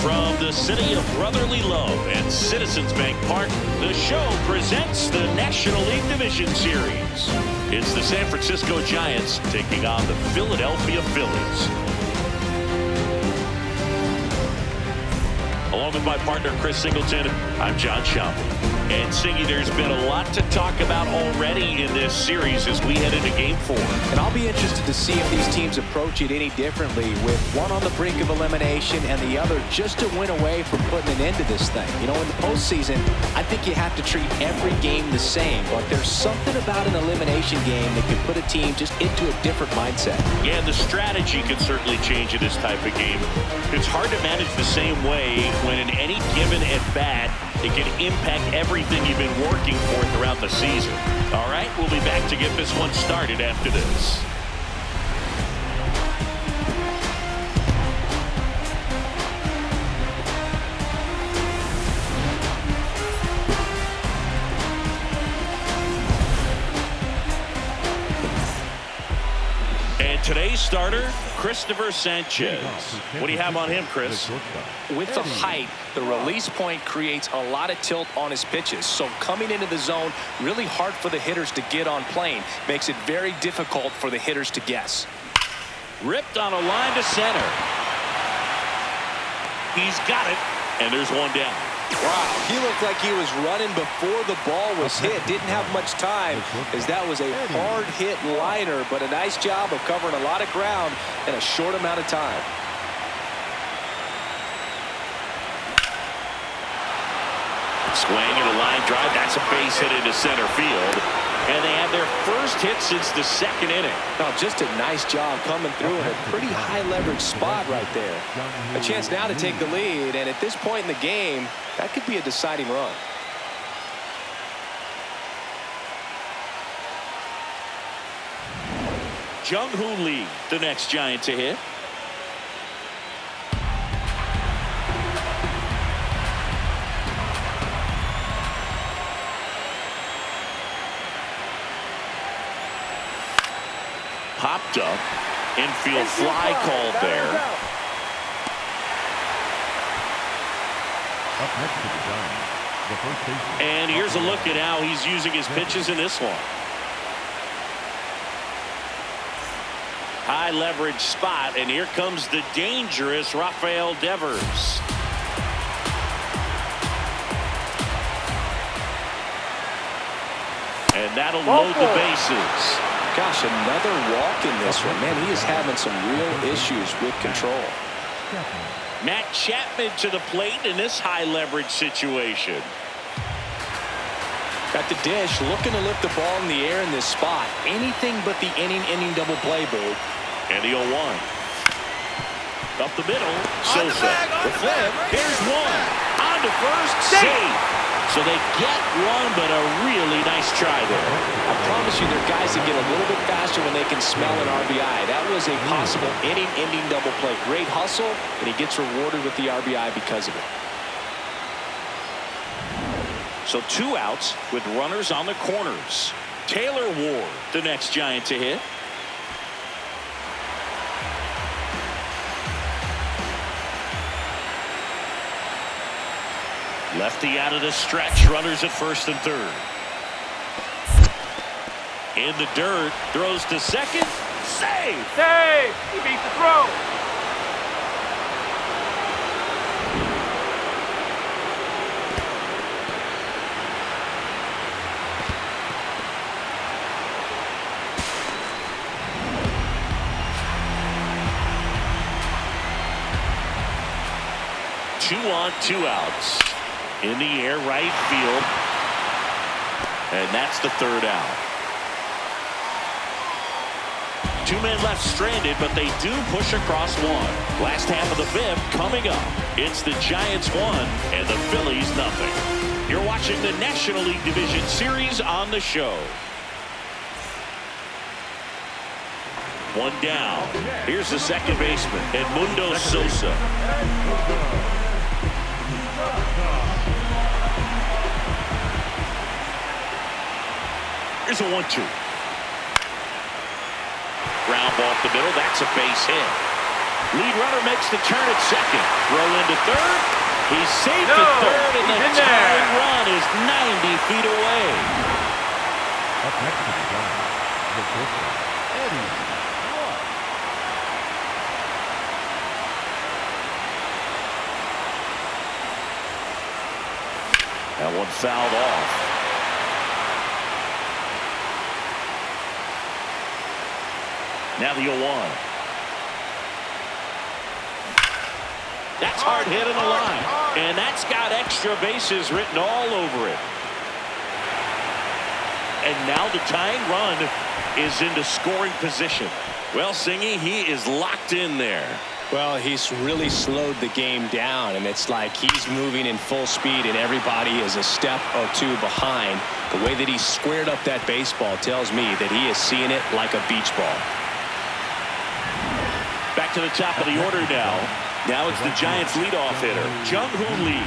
From the city of brotherly love and Citizens Bank Park, the show presents the National League Division Series. It's the San Francisco Giants taking on the Philadelphia Phillies. Along with my partner, Chris Singleton, I'm John Schaumburg. And Singy, there's been a lot to talk about already in this series as we head into Game 4. And I'll be interested to see if these teams approach it any differently, with one on the brink of elimination and the other just to win away from putting an end to this thing. You know, in the postseason, I think you have to treat every game the same, but there's something about an elimination game that can put a team just into a different mindset. Yeah, the strategy can certainly change in this type of game. It's hard to manage the same way when in any given at-bat, it can impact everything you've been working for throughout the season. All right, we'll be back to get this one started after this. And today's starter, Christopher Sanchez. What do you have on him, Chris? With the height, the release point creates a lot of tilt on his pitches. So coming into the zone, really hard for the hitters to get on plane. Makes it very difficult for the hitters to guess. Ripped on a line to center. He's got it, and there's one down. Wow, he looked like he was running before the ball was hit. Didn't have much time, as that was a hard hit liner, but a nice job of covering a lot of ground in a short amount of time. Swing and a line drive. That's a base hit into center field. And they have their first hit since the second inning. Now, just a nice job coming through in a pretty high leverage spot right there. A chance now to take the lead, and at this point in the game, that could be a deciding run. Jung-Hoo Lee, the next Giant to hit. Popped up. Infield fly called there. And here's a look at how he's using his pitches in this one. High leverage spot, and here comes the dangerous Rafael Devers. And that'll load the bases. Gosh, another walk in this one. Man, he is having some real issues with control. Matt Chapman to the plate in this high leverage situation. Got the dish, looking to lift the ball in the air in this spot. Anything but the inning double play, Boo. And the 0-1. Up the middle, Sosa. The flip, here's one. On to first, save. So they get one, but a really nice try there. I promise you, there are guys that get a little bit faster when they can smell an RBI. That was a possible inning-ending double play. Great hustle, and he gets rewarded with the RBI because of it. So 2 outs with runners on the corners. Taylor Ward, the next Giant to hit. Lefty out of the stretch, runners at first and third. In the dirt, throws to second, save! Save! He beat the throw! Two on, 2 outs. In the air, right field. And that's the third out. 2 men left stranded, but they do push across one. Last half of the 5th coming up. It's the Giants 1 and the Phillies nothing. You're watching the National League Division Series on the show. One down. Here's the second baseman, Edmundo Sosa. Here's a 1-2. Ground ball up the middle. That's a base hit. Lead runner makes the turn at second. Throw into third. He's safe at third, and the tying run is 90 feet away. Up next to the Giants, the pitcher, Eddie. That one fouled off. Now the 0-1. That's hard hit in the line. And that's got extra bases written all over it. And now the tying run is into scoring position. Well, Singy, he is locked in there. Well, he's really slowed the game down, and it's like he's moving in full speed, and everybody is a step or two behind. The way that he squared up that baseball tells me that he is seeing it like a beach ball. Back to the top of the order now. Now it's the Giants' leadoff hitter, Jung-Hoo Lee.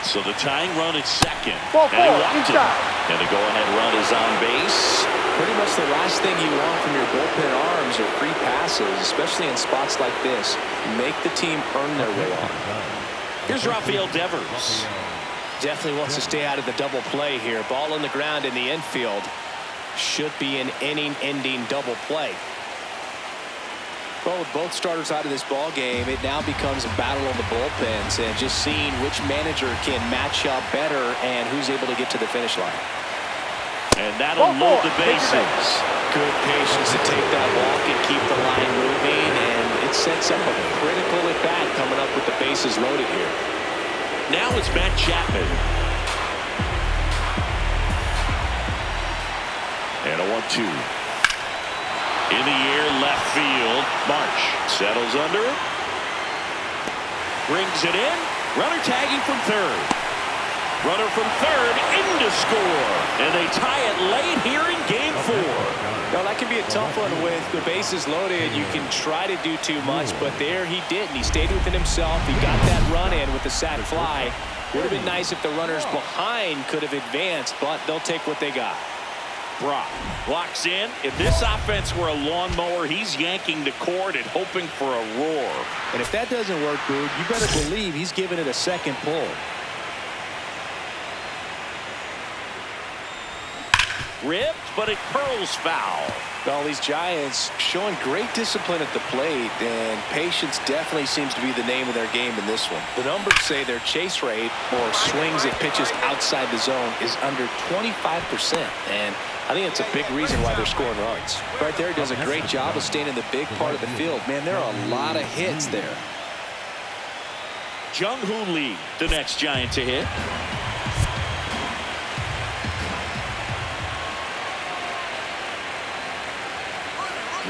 So the tying run at second. And he walked it. And the go-ahead run is on base. Pretty much the last thing you want from your bullpen arms are free passes, especially in spots like this. Make the team earn their way on. Here's Rafael Devers. Definitely wants to stay out of the double play here. Ball on the ground in the infield. Should be an inning-ending double play. Well, with both starters out of this ball game, it now becomes a battle on the bullpens and just seeing which manager can match up better and who's able to get to the finish line. And that'll load the bases. Good patience to take that walk and keep the line moving, and it sets up a critical at-bat coming up with the bases loaded here. Now it's Matt Chapman. And a 1-2. In the air, left field. March settles under it. Brings it in. Runner tagging from third. Runner from third in to score. And they tie it late here in game 4. Now, that can be a tough one with the bases loaded. You can try to do too much, but there he didn't. He stayed within himself. He got that run in with the sac fly. Would have been nice if the runners behind could have advanced, but they'll take what they got. Brock blocks in. If this offense were a lawnmower, he's yanking the cord and hoping for a roar. And if that doesn't work, Boog, you better believe he's giving it a second pull. Ripped, but it curls foul. Well, these Giants showing great discipline at the plate, and patience definitely seems to be the name of their game in this one. The numbers say their chase rate, or swings at pitches outside the zone, is under 25%, and I think it's a big reason why they're scoring runs. Right there, does a great job of staying in the big part of the field. Man, there are a lot of hits there. Jung-Hoo Lee, the next Giant to hit.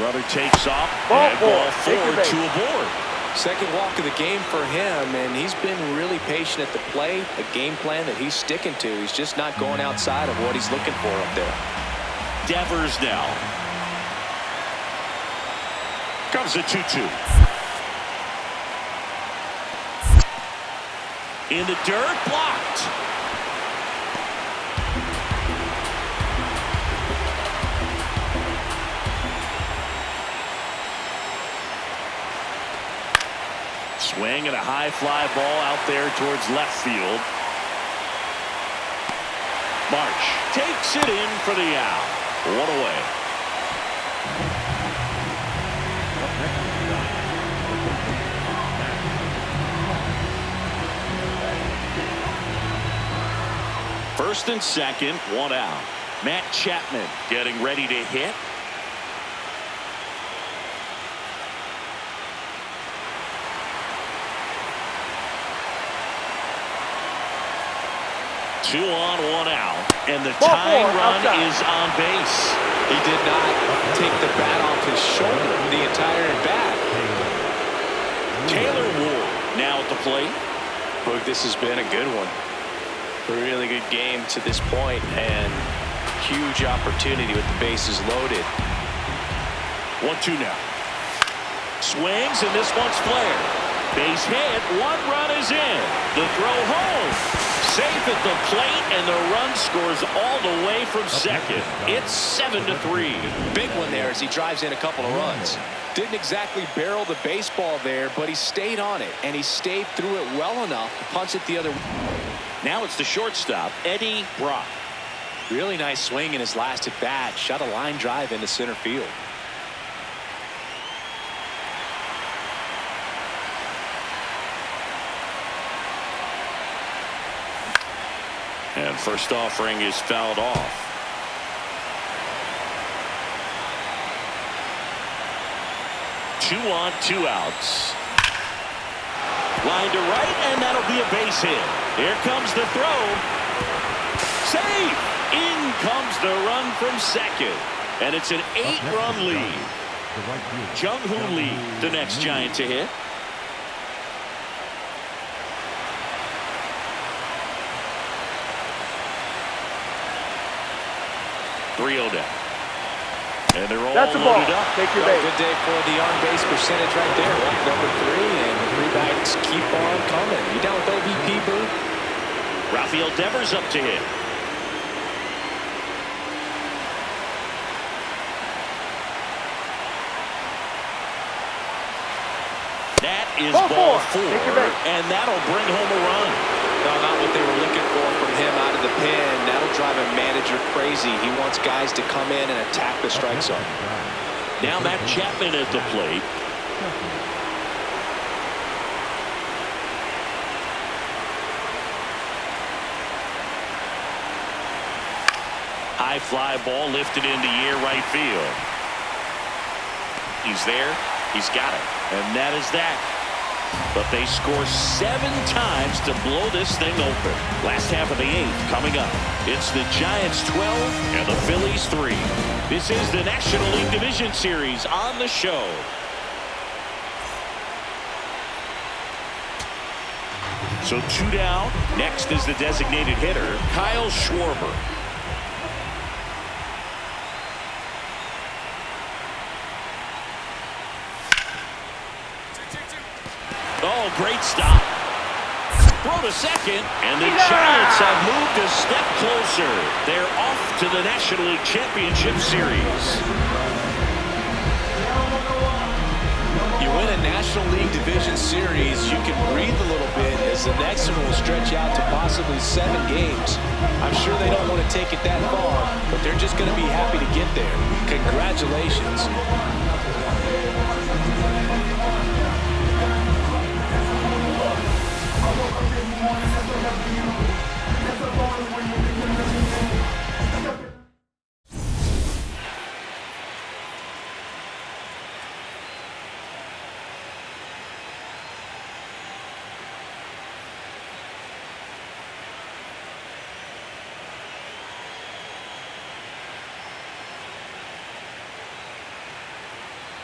Runner takes off, and ball 4, 2 aboard. Second walk of the game for him, and he's been really patient at the plate. The game plan that he's sticking to, he's just not going outside of what he's looking for up there. Devers now. Comes a 2-2. In the dirt, blocked. Swing and a high fly ball out there towards left field. March takes it in for the out. 1 away. First and second, 1 out. Matt Chapman getting ready to hit. Two on, 1 out, and the tying run is on base. He did not take the bat off his shoulder the entire at-bat. Taylor Ward now at the plate. Boog, this has been a good one. A really good game to this point, and huge opportunity with the bases loaded. 1-2 now. Swings, and this one's flared. Base hit, 1 run is in. The throw home. Safe at the plate, and the run scores all the way from second. It's 7-3. Big one there as he drives in a couple of runs. Didn't exactly barrel the baseball there, but he stayed on it, and he stayed through it well enough to punch it the other way. Now it's the shortstop, Eddie Brock. Really nice swing in his last at bat. Shot a line drive into center field. And first offering is fouled off. Two on, 2 outs. Line to right, and that'll be a base hit. Here comes the throw. Safe! In comes the run from second. And it's an 8-run lead. Jung-Hoo Lee, the next Giant to hit. Down. And they're all That's a ball. loaded up. Take your Well, base. good day for the on-base percentage right there. Walk number 3, and the 3 bats keep on coming. You down with OBP, Boo? Rafael Devers up to hit. That is ball 4, Take your base. and that'll bring home a run. No, not what they were looking for from him out of the pen. That'll drive a manager crazy. He wants guys to come in and attack the strike zone. Now Matt Chapman at the plate. High fly ball lifted in the air right field. He's there. He's got it. And that is that. But they score 7 times to blow this thing open. Last half of the 8th coming up. It's the Giants 12 and the Phillies 3. This is the National League Division Series on the show. So 2 down. Next is the designated hitter, Kyle Schwarber. Oh, great stop. Throw to second, and the Giants have moved a step closer. They're off to the National League Championship Series. You win a National League Division Series, you can breathe a little bit as the next one will stretch out to possibly 7 games. I'm sure they don't want to take it that far, but they're just going to be happy to get there. Congratulations.